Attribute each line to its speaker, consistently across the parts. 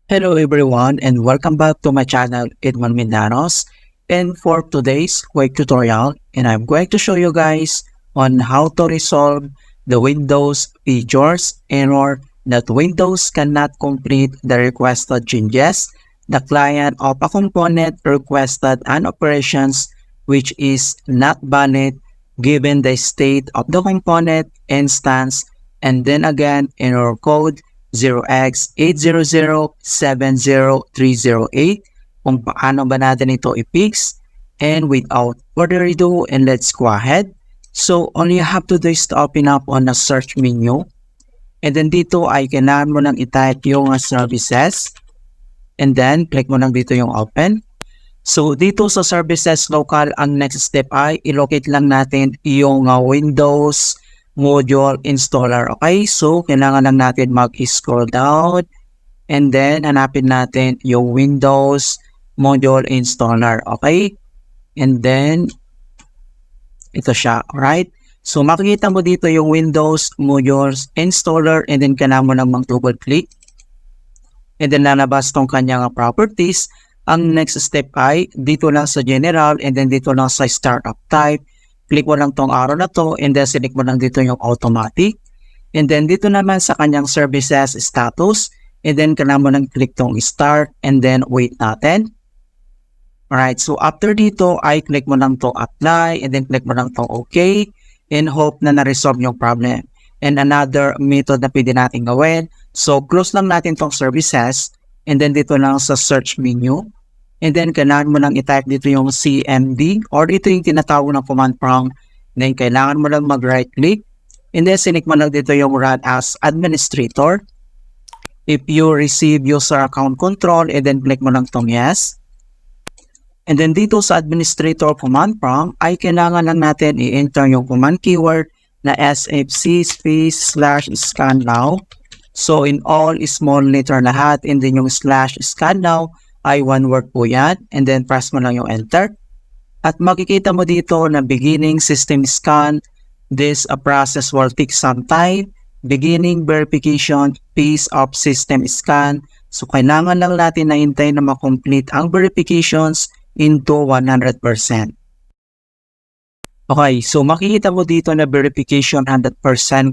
Speaker 1: Hello everyone and welcome back to my channel Edmond Mindanos, and for today's quick tutorial, and I'm going to show you guys on how to resolve the Windows features error that Windows cannot complete the requested changes the client of a component requested an operations which is not valid given the state of the component instance, and then again error code 0x800700308 kung paano ba natin ito i-fix. And without further ado, and let's go ahead. So all you have to do is to open up on the search menu, and then dito ay kailangan mo nang i-type yung services, and then click mo nang dito yung open. So dito sa services local, ang next step ay i-locate lang natin yung Windows module installer. Okay, so kailangan lang natin mag-scroll down and then hanapin natin yung Windows module installer. Okay, and then ito siya. Alright, so makikita mo dito yung Windows modules installer, and then kailangan mo lang mag-double click and then lalabas tong kanyang properties. Ang next step ay dito lang sa general, and then dito lang sa startup type, click mo lang tong arrow na to, and then select mo lang dito yung automatic, and then dito naman sa kanyang services status, and then kailangan mo lang click tong start, and then wait natin. Alright, so after dito ay click mo lang tong apply, and then click mo lang tong okay, and hope na na-resolve yung problem. And another method na pwede natin gawin, so close lang natin tong services, and then dito lang sa search menu, and then kailangan mo lang i-type dito yung CMD, or ito yung tinatawag ng command prompt. Then kailangan mo lang mag-right click, and then select mo lang dito yung run as administrator. If you receive user account control, and then click mo lang tong yes. And then dito sa administrator command prompt ay kailangan lang natin i-enter yung command keyword na sfc/scan now. So in all small letter lahat, and then yung /scan now ay one word po yan, and then press mo lang yung enter. At makikita mo dito na beginning system scan, this process will take some time, beginning verification, piece of system scan. So kailangan lang natin na hintay na makomplete ang verifications into 100%. Okay, so makikita mo dito na verification 100%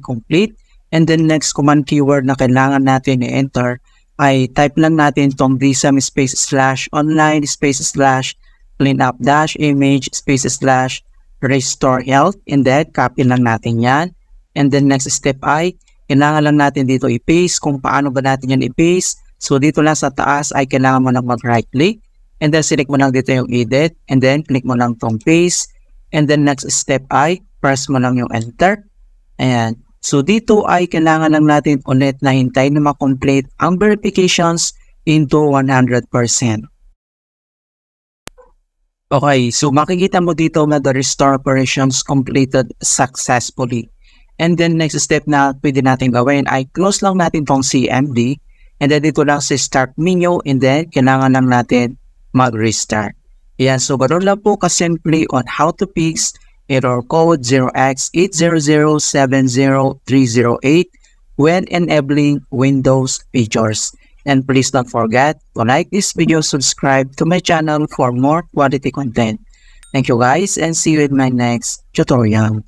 Speaker 1: complete, and then next command keyword na kailangan natin i-enter ay type lang natin tong dsum /online /cleanup-image /restore health, and then copy lang natin yan. And then next step ay kailangan lang natin dito i-paste. Kung paano ba natin yan i-paste, so dito lang sa taas ay kailangan mo lang mag-right click, and then select mo lang dito yung edit, and then click mo lang tong paste, and then next step ay press mo lang yung enter. Ayan. So dito ay kailangan lang natin ulit na hintay na makomplete ang verifications into 100%. Okay, so makikita mo dito na the restore operations completed successfully. And then next step na pwede natin gawin ay close lang natin tong CMD, and then dito lang sa start menu, and then kailangan lang natin mag-restart. Yan, so ganoon lang po kasimple on how to fix error code 0x800700308 when enabling Windows features. And please don't forget to like this video, subscribe to my channel for more quality content. Thank you guys, and see you in my next tutorial.